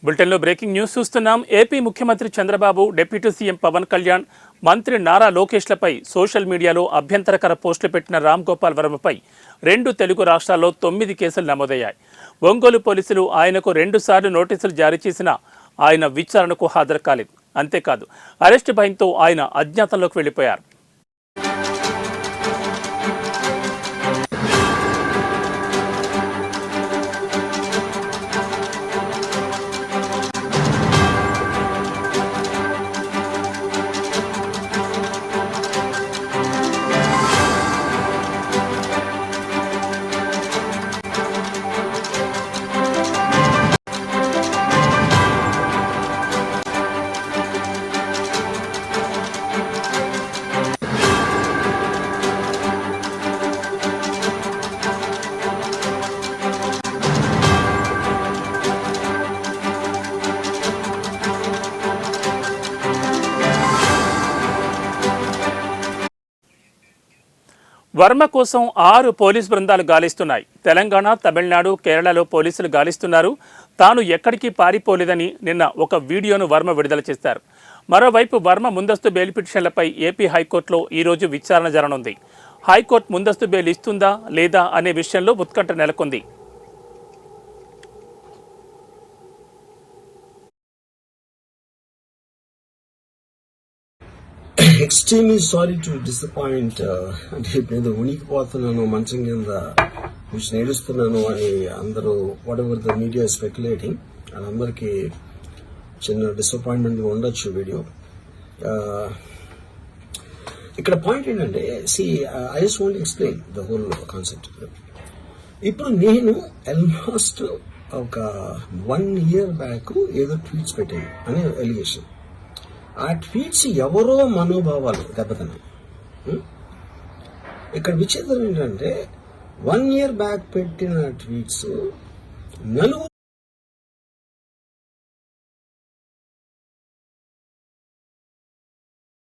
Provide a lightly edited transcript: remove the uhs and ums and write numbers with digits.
బులెటిన్లో breaking news చూస్తున్నాం. AP ముఖ్యమంత్రి చంద్రబాబు, డిప్యూటీ సీఎం పవన్ కళ్యాణ్, మంత్రి నారా లోకేష్లపై సోషల్ మీడియాలో అభ్యంతరకర పోస్టులు పెట్టిన రామ్ గోపాల్ వర్మపై 2 తెలుగు రాష్ట్రాల్లో 9 కేసులు నమోదయ్యాయి. ఒంగోలు పోలీసులు ఆయనకు 2 సార్లు నోటీసులు జారీ చేసినా ఆయన విచారణకు హాజరు కాలేదు. అంతేకాదు, అరెస్టు భయంతో ఆయన అజ్ఞాతంలోకి వెళ్లిపోయారు. వర్మ కోసం 6 పోలీస్ బృందాలు గాలిస్తున్నాయి. తెలంగాణ, తమిళనాడు, కేరళలో పోలీసులు గాలిస్తున్నారు. తాను ఎక్కడికి పారిపోలేదని నిన్న ఒక వీడియోను వర్మ విడుదల చేశారు. మరోవైపు వర్మ ముందస్తు బెయిల్ పిటిషన్లపై ఏపీ హైకోర్టులో ఈరోజు విచారణ జరగనుంది. హైకోర్టు ముందస్తు బెయిల్ ఇస్తుందా లేదా అనే విషయంలో ఉత్కంఠ నెలకొంది. Extremely sorry to disappoint. నేను ఉనికిపోతున్నాను, మంచం కింద కూర్చొని ఏడుస్తున్నాను అని అందరూ what ever the media speculating, అందరికీ చిన్న డిసప్పాయింట్మెంట్ ఉండొచ్చు వీడియో. ఇక్కడ పాయింట్ ఏంటంటే, I just want explain the whole concept. ఇప్పుడు నేను ఆల్మోస్ట్ ఒక 1 year బ్యాక్ ఏదో ట్వీట్స్ పెట్టాను అనే ఎలిగేషన్. ఆ ట్వీట్స్ ఎవరో మనోభావాలు దెబ్బతిన్నాయి. ఇక్కడ విచిత్రం ఏంటంటే, 1 year బ్యాక్ పెట్టిన ట్వీట్స్ 4